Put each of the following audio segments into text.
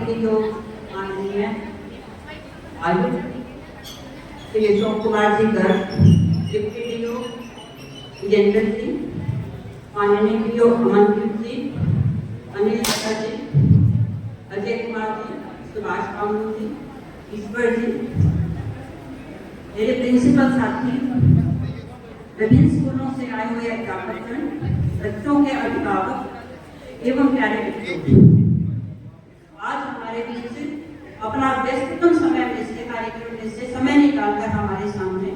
अतिथियों, माननीय आयुक्त श्री अशोक कुमार जी गर्ग, डिप्टी डीओ विजेंद्र जी, माननीय डीओ अमनदीप जी, अनिल शर्मा जी, अजय कुमार जी, सुभाष कामू जी, ईश्वर जी, मेरे प्रिंसिपल साथी, विभिन्न स्कूलों से आए हुए अध्यापकगण, बच्चों के अभिभावक एवं प्यारे बच्चों, आज हमारे बीच अपना व्यस्ततम समय में से कार्यक्रम में से समय निकालकर हमारे सामने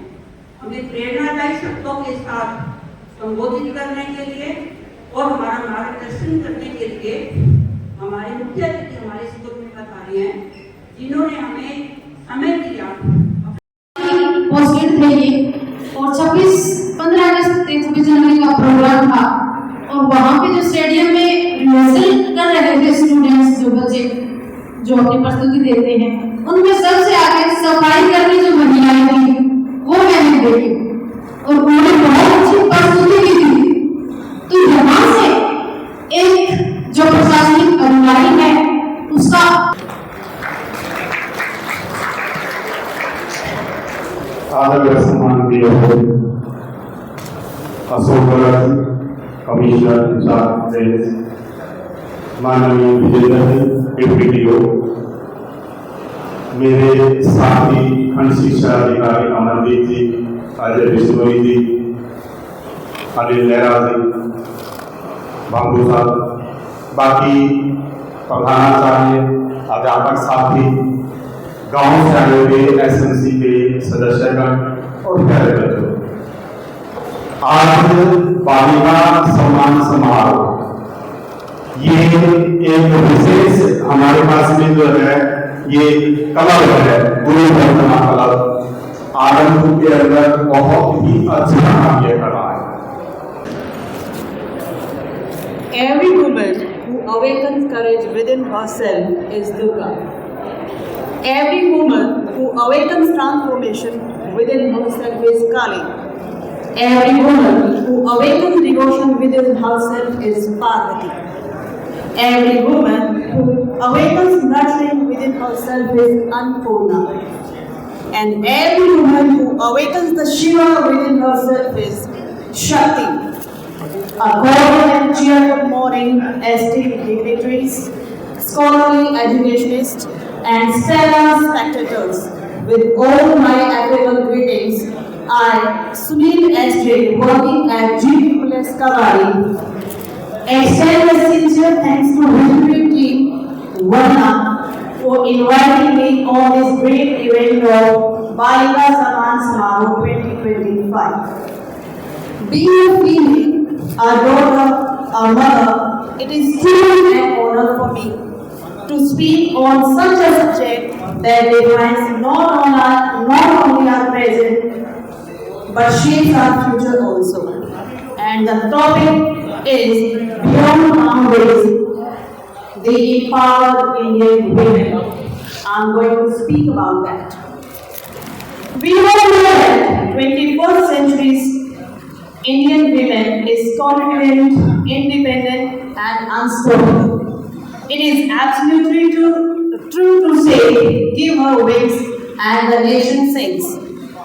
हमें प्रेरणादायी शब्दों के साथ संबोधित करने के लिए और हमारा मार्गदर्शन करने के लिए हमारे मुख्य अतिथि हमारे स्कूल में पधारे हैं, जिन्होंने हमें समय दिया। पोस्टेड थे ये, और 15 अगस्त 26 जनवरी का प्रोग्राम था और वहाँ पे जो स्टेडियम में रिहर्सल कर रहे थे स्टूडेंट्स, जो बच्चे जो अपनी प्रस्तुति देते हैं, उनमें सबसे आगे सफाई करने जो महिलाएं थी वो मैंने देखी और उन्होंने बहुत अच्छी प्रस्तुति भी दी। तो यहाँ से एक जो प्रशासनिक अधिकारी है उसका आदर सम्मान दिया हो अशोक गर्ग कमिश्नर इंचार्ज माननीय विजेंद्र डिप्टी डीओ, मेरे साथी खंड शिक्षा अधिकारी अमनदीप जी, अजय बिश्नोई जी, अनिल नेहरा जी, बाबू साहब, बाकी प्रधानाचार्य, अध्यापक साथी, गांव से आए हुए एसएमसी के सदस्यगण और प्यारे बच्चों, आज बालिका सम्मान समारोह ये एक विशेष हमारे पास में जो है ये कलर है, गुरु वंदना कलर आनंद के अंदर बहुत ही अच्छा काम ये कर रहा है। Every woman who awakens courage within herself is Durga. Every woman who awakens transformation within herself is Kali. Every woman who awakens devotion within herself is Parvati. Every woman who awakens nurturing within herself is Annapurna. And every woman who awakens the Shiva within herself is Shakti. A golden and cheerful morning, esteemed dignitaries, scholarly educationists, and stellar spectators. With all my affable greetings, I, Sunil S.J., working at GP Kawadi, extend a sincere thanks to Visionary Team Varna for inviting me on this great event of Balika Samman Samaroh 2025. Being a female, a daughter, a mother, it is truly an honor for me to speak on such a subject that defines not only our present but shapes our future also. And the topic is Beyond Boundaries, the empowered Indian women. I'm going to speak about that. We all know that 21st century's Indian women is confident, independent and unstoppable. It is absolutely true to say, give her wings and the nation sings.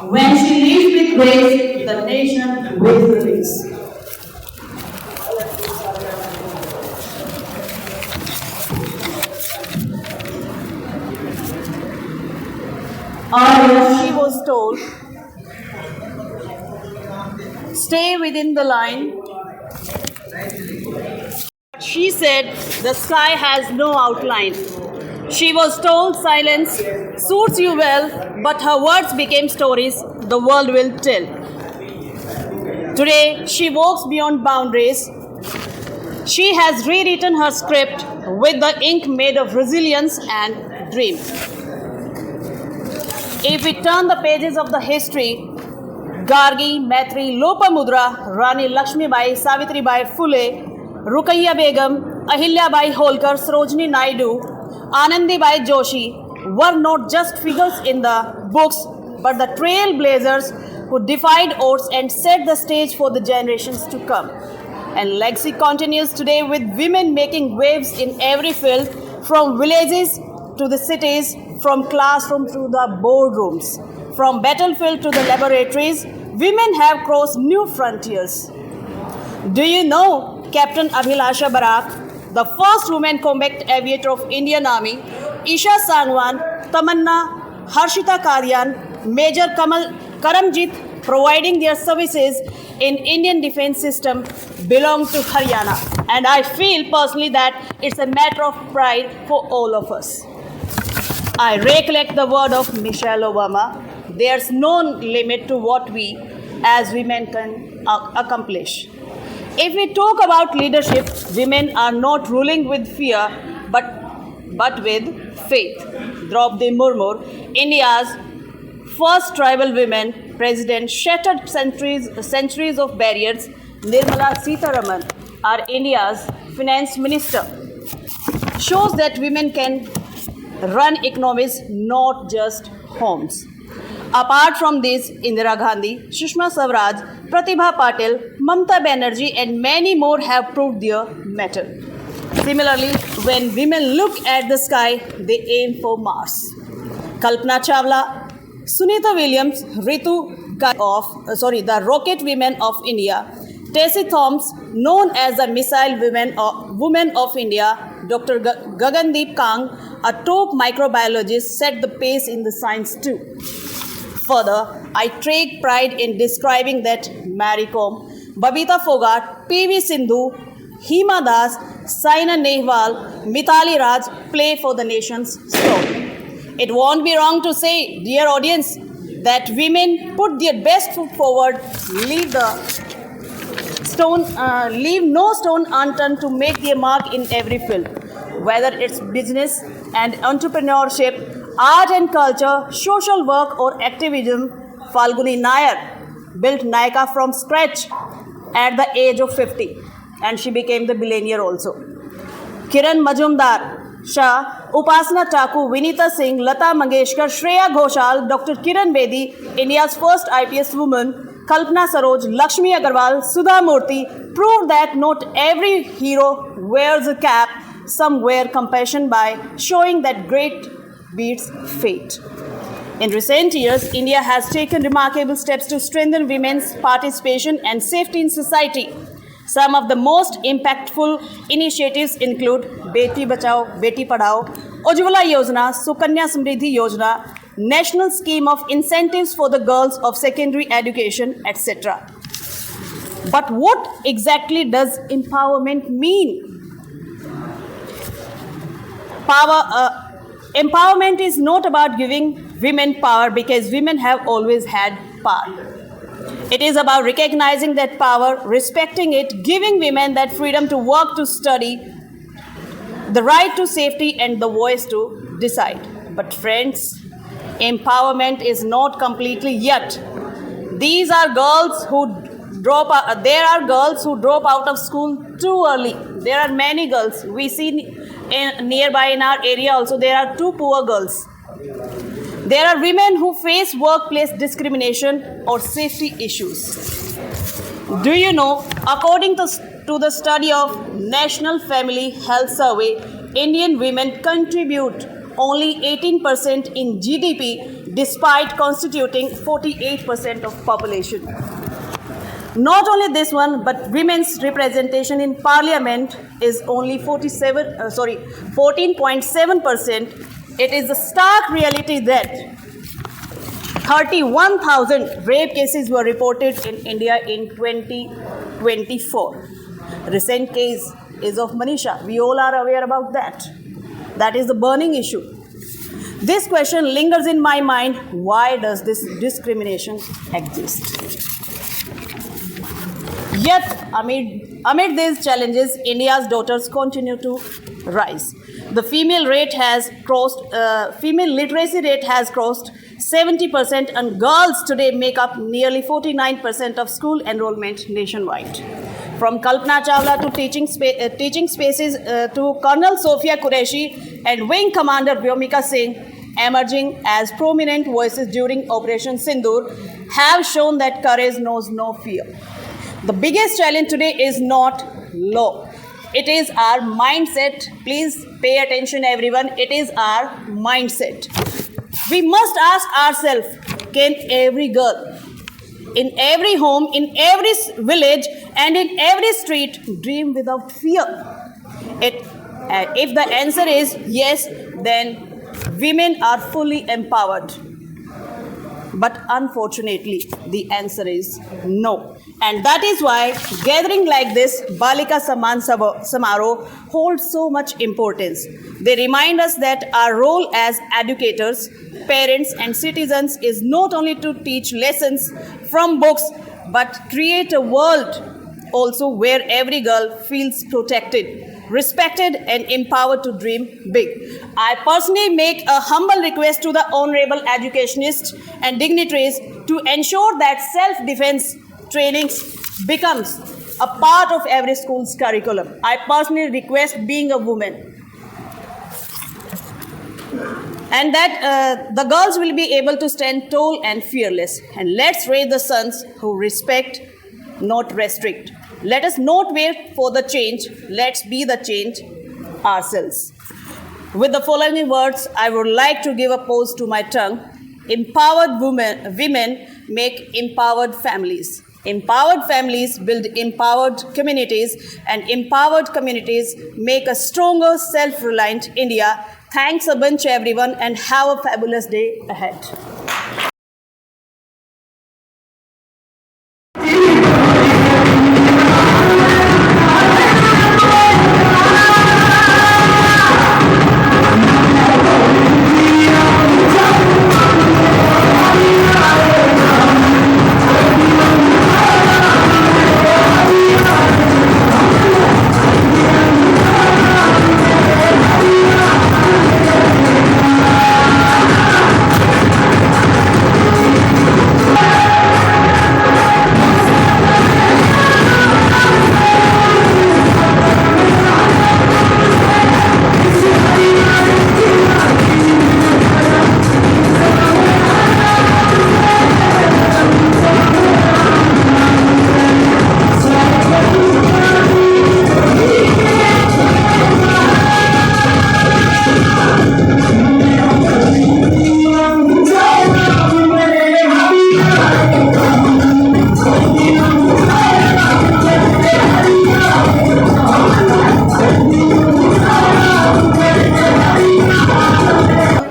When she leads with grace, the nation will release. Earlier, she was told, stay within the line. She said, the sky has no outline. She was told, silence suits you well, but her words became stories the world will tell. Today, she walks beyond boundaries. She has rewritten her script with the ink made of resilience and dream. If we turn the pages of the history, Gargi, Maitri, Lopamudra, Rani Lakshmibai, Savitribai Phule, Rukaiya Begum, Ahilyabai Holkar, Sarojini Naidu, Anandibai Joshi were not just figures in the books, but the trailblazers who defied odds and set the stage for the generations to come. And legacy continues today with women making waves in every field, from villages to the cities, from classroom to the boardrooms, from battlefield to the laboratories, women have crossed new frontiers. Do you know Captain Abhilasha Barak, the first woman combat aviator of Indian Army, Isha Sangwan, Tamanna, Harshita Karyan, Major Karamjit, providing their services in Indian defense system, belong to Haryana. And I feel personally that it's a matter of pride for all of us. I recollect the word of Michelle Obama, there's no limit to what we as women can accomplish. If we talk about leadership, women are not ruling with fear, but with faith. Draupadi Murmu, India's first tribal women president, shattered centuries of barriers. Nirmala Sitharaman, our India's finance minister, shows that women can run economies, not just homes. Apart from this, Indira Gandhi, Sushma Swaraj, Pratibha Patil, Mamata Banerjee and many more have proved their mettle. Similarly, when women look at the sky, they aim for Mars. Kalpana Chawla, Sunita Williams, the rocket women of India, Tessie Thomas, known as the missile woman of India, Dr. Gagandeep Kang, a top microbiologist, set the pace in the science too. Further, I take pride in describing that Mary Kom, Babita Fogart, P.V. Sindhu, Hima Das, Saina Nehwal, Mithali Raj play for the nation's soul. It won't be wrong to say, dear audience, that women put their best foot forward, leave no stone unturned to make their mark in every field. Whether it's business and entrepreneurship, art and culture, social work or activism, Falguni Nayar built Nykaa from scratch at the age of 50 and she became the billionaire also. Kiran Majumdar, Shah, Upasana Taku, Vinita Singh, Lata Mangeshkar, Shreya Ghoshal, Dr. Kiran Bedi, India's first IPS woman, Kalpana Saroj, Lakshmi Agarwal, Sudha Murthy proved that not every hero wears a cap. Some wear compassion by showing that great beats fate. In recent years, India has taken remarkable steps to strengthen women's participation and safety in society. Some of the most impactful initiatives include Beti Bachao, Beti Padhao, Ujjwala Yojana, Sukanya Samriddhi Yojana, National Scheme of Incentives for the Girls of Secondary Education, etc. But what exactly does empowerment mean? Empowerment is not about giving women power because women have always had power. It is about recognizing that power, respecting it, giving women that freedom to work, to study, the right to safety and the voice to decide. But friends, empowerment is not completely yet. These are girls who there are girls who drop out of school too early. There are many girls. We see nearby in our area also there are 2 poor girls. There are women who face workplace discrimination or safety issues. Do you know, according to the study of National Family Health Survey, Indian women contribute only 18% in GDP despite constituting 48% of population. Not only this one, but women's representation in parliament is only 14.7%. It is a stark reality that 31,000 rape cases were reported in India in 2024. Recent case is of Manisha. We all are aware about that. That is the burning issue. This question lingers in my mind. Why does this discrimination exist? Yet, amid these challenges, India's daughters continue to rise. The female literacy rate has crossed 70%, and girls today make up nearly 49% of school enrollment nationwide. From Kalpana Chawla to teaching spaces to Colonel Sophia Qureshi and Wing Commander Vyomika Singh, emerging as prominent voices during Operation Sindoor, have shown that courage knows no fear. The biggest challenge today is not law. It is our mindset. Please pay attention, everyone. It is our mindset. We must ask ourselves, can every girl, in every home, in every village, and in every street dream without fear? If the answer is yes, then women are fully empowered. But unfortunately, the answer is no. And that is why gathering like this, Balika Samman Samaro, holds so much importance. They remind us that our role as educators, parents, and citizens is not only to teach lessons from books, but create a world also where every girl feels protected, respected, and empowered to dream big. I personally make a humble request to the honorable educationists and dignitaries to ensure that self-defense training becomes a part of every school's curriculum. I personally request, being a woman, and that the girls will be able to stand tall and fearless. And let's raise the sons who respect, not restrict. Let us not wait for the change. Let's be the change ourselves. With the following words, I would like to give a pause to my tongue. Empowered women make empowered families. Empowered families build empowered communities, and empowered communities make a stronger, self-reliant India. Thanks a bunch, everyone, and have a fabulous day ahead.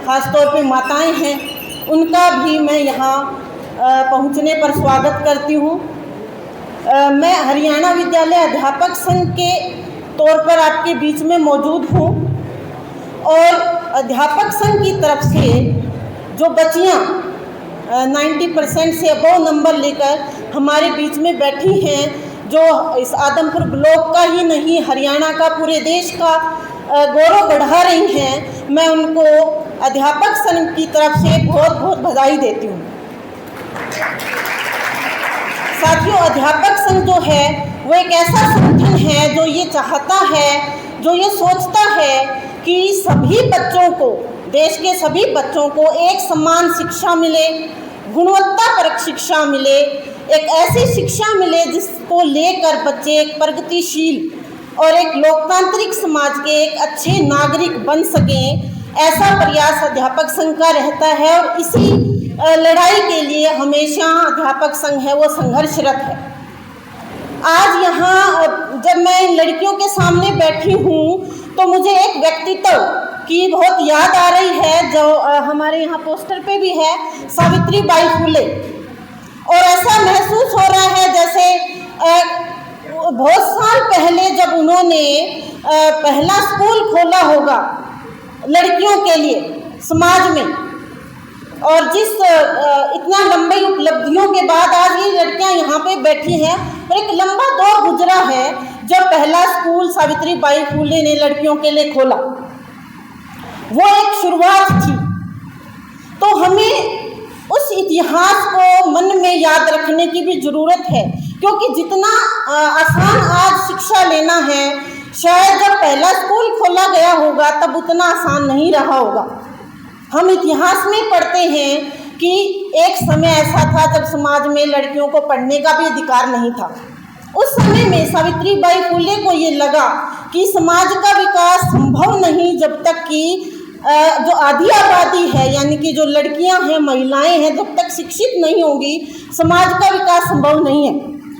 खासतौर पे माताएं हैं, उनका भी मैं यहाँ पहुँचने पर स्वागत करती हूँ। मैं हरियाणा विद्यालय अध्यापक संघ के तौर पर आपके बीच में मौजूद हूँ और अध्यापक संघ की तरफ से जो बच्चियाँ 90% से अबव नंबर लेकर हमारे बीच में बैठी हैं, जो इस आदमपुर ब्लॉक का ही नहीं हरियाणा का, पूरे देश का गौरव बढ़ा रही हैं, मैं उनको अध्यापक संघ की तरफ से बहुत बहुत बधाई देती हूँ। साथियों, अध्यापक संघ जो है वो एक ऐसा संगठन है जो ये चाहता है, जो ये सोचता है कि सभी बच्चों को, देश के सभी बच्चों को एक समान शिक्षा मिले, गुणवत्तापरक शिक्षा मिले, एक ऐसी शिक्षा मिले जिसको लेकर बच्चे एक प्रगतिशील और एक लोकतांत्रिक समाज के एक अच्छे नागरिक बन सकें। ऐसा प्रयास अध्यापक संघ का रहता है और इसी लड़ाई के लिए हमेशा अध्यापक संघ है वो संघर्षरत है। आज यहाँ जब मैं इन लड़कियों के सामने बैठी हूँ तो मुझे एक व्यक्तित्व की बहुत याद आ रही है, जो हमारे यहाँ पोस्टर पे भी है, सावित्रीबाई फुले। और ऐसा महसूस हो रहा है जैसे बहुत साल पहले जब उन्होंने पहला स्कूल खोला होगा लड़कियों के लिए समाज में, और जिस इतना लंबी उपलब्धियों के बाद आज ये लड़कियां यहाँ पे बैठी हैं, और एक लंबा दौर गुजरा है जब पहला स्कूल सावित्रीबाई फुले ने लड़कियों के लिए खोला। वो एक शुरुआत थी। तो हमें उस इतिहास को मन में याद रखने की भी ज़रूरत है, क्योंकि जितना आसान आज शिक्षा लेना है, शायद जब पहला स्कूल खोला गया होगा तब उतना आसान नहीं रहा होगा। हम इतिहास में पढ़ते हैं कि एक समय ऐसा था जब समाज में लड़कियों को पढ़ने का भी अधिकार नहीं था। उस समय में सावित्रीबाई फुले को ये लगा कि समाज का विकास संभव नहीं जब तक कि जो आधी आबादी है, यानी कि जो लड़कियां हैं, महिलाएं हैं, जब तक शिक्षित नहीं होंगी समाज का विकास संभव नहीं है।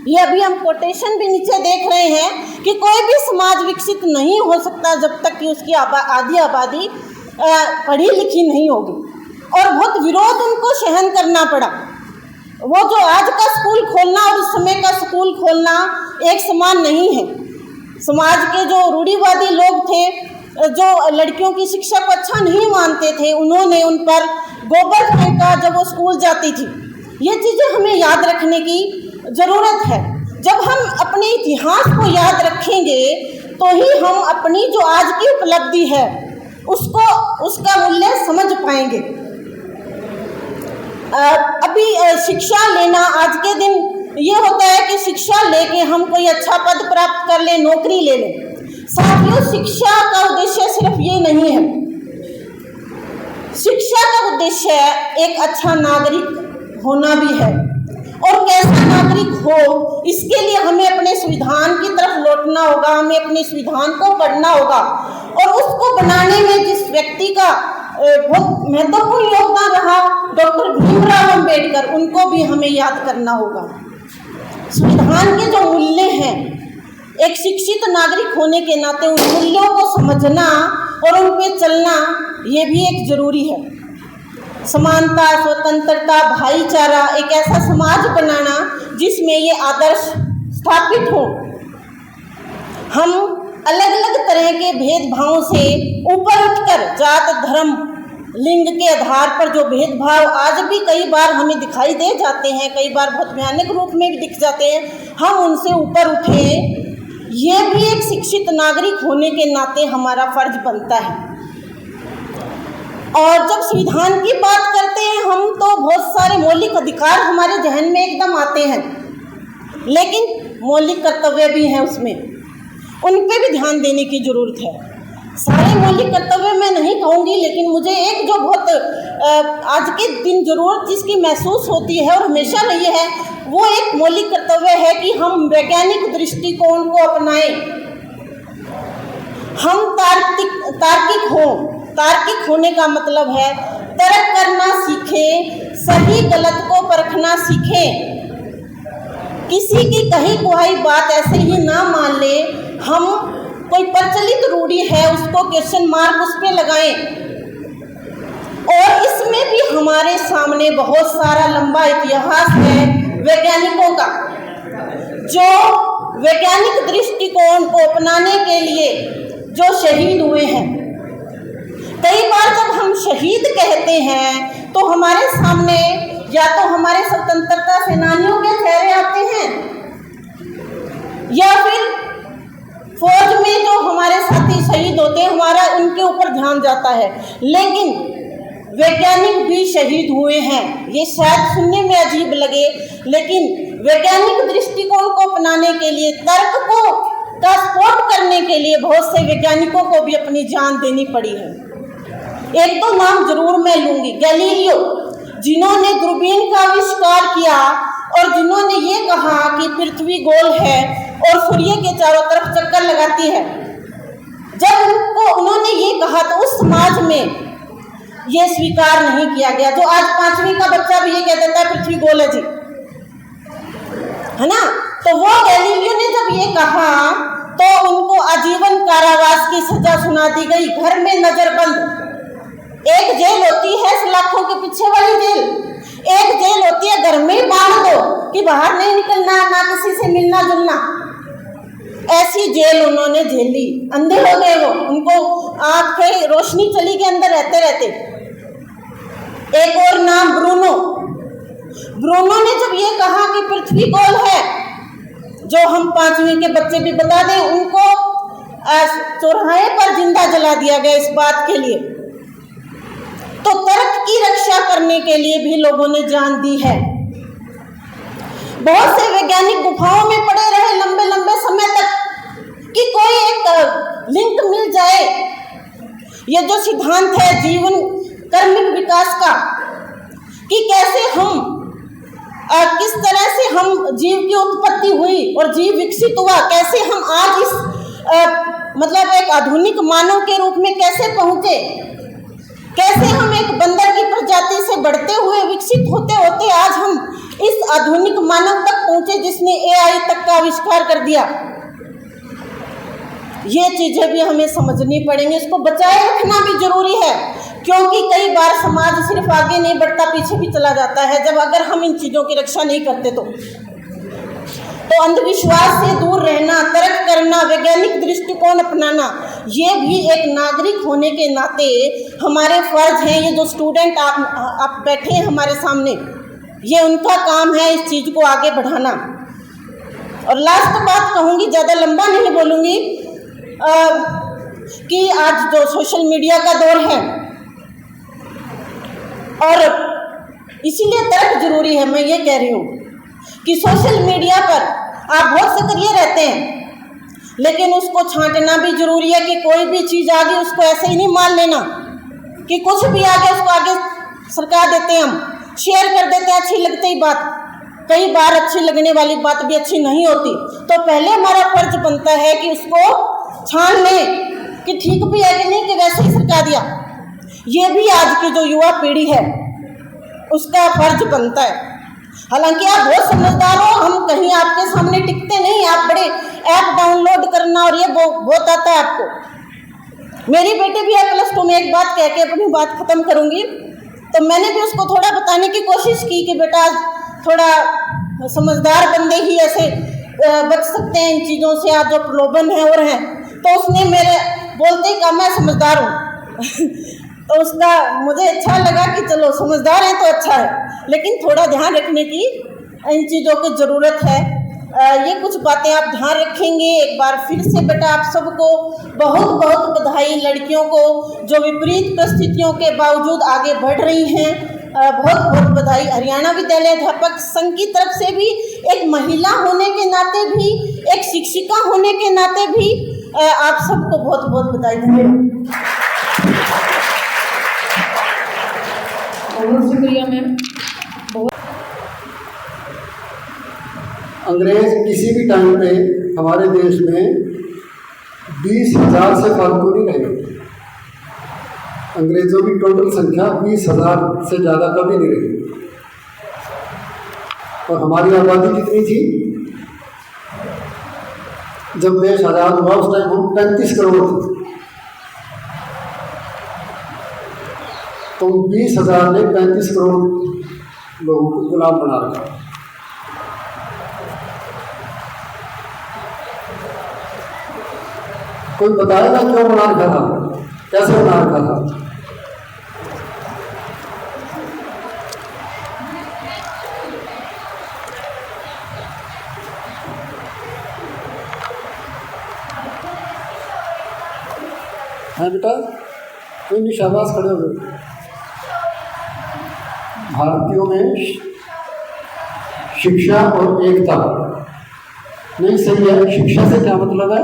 ये अभी हम कोटेशन भी नीचे देख रहे हैं कि कोई भी समाज विकसित नहीं हो सकता जब तक कि उसकी आधी आबादी पढ़ी लिखी नहीं होगी। और बहुत विरोध उनको सहन करना पड़ा। वो जो आज का स्कूल खोलना और उस समय का स्कूल खोलना एक समान नहीं है। समाज के जो रूढ़िवादी लोग थे, जो लड़कियों की शिक्षा को अच्छा नहीं मानते थे, उन्होंने उन पर गोबर फेंका जब वो स्कूल जाती थी। ये चीज़ें हमें याद रखने की ज़रूरत है। जब हम अपने इतिहास को याद रखेंगे तो ही हम अपनी जो आज की उपलब्धि है उसका मूल्य समझ पाएंगे। अभी शिक्षा लेना आज के दिन ये होता है कि शिक्षा लेके हम कोई अच्छा पद प्राप्त कर लें, नौकरी ले लें। साथियों, शिक्षा का उद्देश्य सिर्फ ये नहीं है। शिक्षा का उद्देश्य एक अच्छा नागरिक होना भी है। और कैसा नागरिक हो, इसके लिए हमें अपने संविधान की तरफ लौटना होगा, हमें अपने संविधान को पढ़ना होगा। और उसको बनाने में जिस व्यक्ति का बहुत महत्वपूर्ण योगदान रहा, डॉक्टर भीमराव अंबेडकर, उनको भी हमें याद करना होगा। संविधान के जो मूल्य हैं, एक शिक्षित नागरिक होने के नाते उन मूल्यों को समझना और उन पे चलना ये भी एक जरूरी है। समानता, स्वतंत्रता, भाईचारा, एक ऐसा समाज बनाना जिसमें ये आदर्श स्थापित हो। हम अलग अलग तरह के भेदभावों से ऊपर उठकर जात, धर्म, लिंग के आधार पर जो भेदभाव आज भी कई बार हमें दिखाई दे जाते हैं, कई बार बहुत भयानक रूप में भी दिख जाते हैं, हम उनसे ऊपर उठें। ये भी एक शिक्षित नागरिक होने के नाते हमारा फर्ज बनता है। और जब संविधान की बात करते हैं हम, तो बहुत सारे मौलिक अधिकार हमारे जहन में एकदम आते हैं, लेकिन मौलिक कर्तव्य भी हैं उसमें, उन पे भी ध्यान देने की ज़रूरत है। सारे मौलिक कर्तव्य मैं नहीं कहूँगी, लेकिन मुझे एक जो बहुत आज के दिन ज़रूरत जिसकी महसूस होती है और हमेशा रही है, वो एक मौलिक कर्तव्य है कि हम वैज्ञानिक दृष्टिकोण को अपनाएं। हम तार्किक हों। तार्किक होने का मतलब है तर्क करना सीखें, सही गलत को परखना सीखें, किसी की कही कुहाई बात ऐसे ही ना मान ले। हम कोई प्रचलित रूढ़ी है उसको क्वेश्चन मार्क उस पर लगाएं। और इसमें भी हमारे सामने बहुत सारा लंबा इतिहास है वैज्ञानिकों का, जो वैज्ञानिक दृष्टिकोण को अपनाने के लिए जो शहीद हुए हैं। कई बार जब हम शहीद कहते हैं तो हमारे सामने या तो हमारे स्वतंत्रता सेनानियों के चेहरे आते हैं, या फिर फौज में जो हमारे साथी शहीद होते हैं हमारा उनके ऊपर ध्यान जाता है। लेकिन वैज्ञानिक भी शहीद हुए हैं। ये शायद सुनने में अजीब लगे, लेकिन वैज्ञानिक दृष्टिकोण को अपनाने के लिए, तर्क को का सपोर्ट करने के लिए बहुत से वैज्ञानिकों को भी अपनी जान देनी पड़ी है। एक तो नाम जरूर मैं लूंगी, गैलीलियो, जिन्होंने दूरबीन का आविष्कार किया और जिन्होंने ये कहा कि पृथ्वी गोल है और सूर्य के चारों तरफ चक्कर लगाती है। जब उन्होंने ये कहा तो उस समाज में ये स्वीकार नहीं किया गया। जो आज 5वीं का बच्चा भी ये कह देता है पृथ्वी गोल है जी, है ना। तो वो गैलीलियो ने जब ये कहा तो उनको आजीवन कारावास की सजा सुना दी गई, घर में नजरबंद। एक जेल होती है सलाखों के पीछे वाली जेल, एक जेल होती है घर में बांध दो कि बाहर नहीं निकलना, ना किसी से मिलना जुलना। ऐसी जेल उन्होंने झेली, अंधे हो गए वो, उनको आंखें रोशनी चली गई अंदर रहते रहते। एक और नाम ब्रूनो। ब्रूनो ने जब ये कहा कि पृथ्वी गोल है, जो हम 5वीं के बच्चे भी बता दें, उनको चौराहे पर जिंदा जला दिया गया इस बात के लिए। तो तर्क की रक्षा करने के लिए भी लोगों ने जान दी है। बहुत से वैज्ञानिक गुफाओं में पड़े रहे लंबे लंबे समय तक कि कोई एक लिंक मिल जाए। ये जो सिद्धांत है जीवन कर्मिक विकास का, कि कैसे हम किस तरह से हम जीव की उत्पत्ति हुई और जीव विकसित हुआ, कैसे हम आज इस आधुनिक मानव के रूप में कैसे पहुंचे, कैसे हम एक बंदर की प्रजाति से बढ़ते हुए विकसित होते होते आज हम इस आधुनिक मानव तक पहुंचे जिसने एआई तक का आविष्कार कर दिया। ये चीजें भी हमें समझनी पड़ेंगी, इसको बचाए रखना भी जरूरी है, क्योंकि कई बार समाज सिर्फ आगे नहीं बढ़ता, पीछे भी चला जाता है जब अगर हम इन चीजों की रक्षा नहीं करते तो अंधविश्वास से दूर रहना, तर्क करना, वैज्ञानिक दृष्टिकोण अपनाना, ये भी एक नागरिक होने के नाते हमारे फर्ज हैं। ये जो स्टूडेंट आप बैठे हैं हमारे सामने, ये उनका काम है इस चीज़ को आगे बढ़ाना। और लास्ट बात कहूँगी, ज़्यादा लंबा नहीं बोलूँगी, कि आज जो सोशल मीडिया का दौर है और इसीलिए तर्क जरूरी है। मैं ये कह रही हूँ कि सोशल मीडिया पर आप बहुत सक्रिय रहते हैं, लेकिन उसको छांटना भी जरूरी है कि कोई भी चीज़ आगे उसको ऐसे ही नहीं मान लेना कि कुछ भी आगे उसको आगे सरका देते हैं, हम शेयर कर देते हैं अच्छी लगती ही बात। कई बार अच्छी लगने वाली बात भी अच्छी नहीं होती, तो पहले हमारा फर्ज बनता है कि उसको छान लें कि ठीक भी है कि नहीं, कि वैसे ही सरका दिया। ये भी आज की जो युवा पीढ़ी है उसका फर्ज बनता है। हालांकि आप बहुत समझदार हो, हम कहीं आपके सामने टिकते नहीं, आप बड़े ऐप डाउनलोड करना और ये बहुत आता है आपको। मेरी बेटी भी है +2 में, एक बात कह के अपनी बात ख़त्म करूँगी। तो मैंने भी उसको थोड़ा बताने की कोशिश की कि बेटा थोड़ा समझदार बंदे ही ऐसे बच सकते हैं इन चीज़ों से, आज जो प्रलोभन है और हैं। तो उसने मेरे बोलते ही कहा मैं समझदार हूँ तो उसका मुझे अच्छा लगा कि चलो समझदार है तो अच्छा है, लेकिन थोड़ा ध्यान रखने की इन चीज़ों की ज़रूरत है। ये कुछ बातें आप ध्यान रखेंगे। एक बार फिर से बेटा आप सबको बहुत बहुत बधाई, लड़कियों को जो विपरीत परिस्थितियों के बावजूद आगे बढ़ रही हैं, बहुत बहुत बधाई। हरियाणा विद्यालय अध्यापक संघ की तरफ से भी, एक महिला होने के नाते भी, एक शिक्षिका होने के नाते भी आप सबको बहुत बहुत बधाई। धन्यवाद। बहुत शुक्रिया मैम। अंग्रेज किसी भी टाइम पे हमारे देश में 20,000 से फालतू नहीं रहे। अंग्रेजों की टोटल संख्या 20,000 से ज़्यादा कभी नहीं रही। और हमारी आबादी कितनी थी जब देश आज़ाद हुआ? उस टाइम हम 35 करोड़ थे। तो 20,000 ने 35 करोड़ लोगों को गुलाम बना रखा। कोई बताएगा क्यों बना रखा था, कैसे बना रखा था? है बेटा, कोई नहीं, शाबाश, खड़े हो गए। भारतीयों में शिक्षा और एकता नहीं सही है। शिक्षा से क्या मतलब है?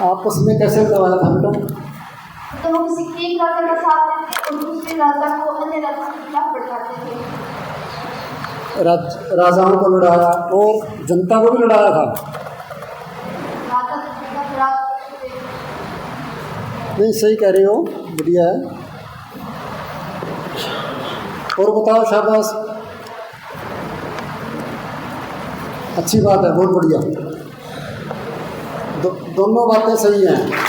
आपस में कैसे करवाया था बेटा? तो वो किसी एक राजा का साथ देते और दूसरे राजा को अन्य राजा के खिलाफ भड़काते थे। राजाओं को लड़ाया और जनता को भी लड़ाया था। राजा जनता खिलाफ नहीं, सही कह रहे हो, बढ़िया है। और बताओ, शाबाश, अच्छी बात है, बहुत बढ़िया। दोनों बातें सही हैं।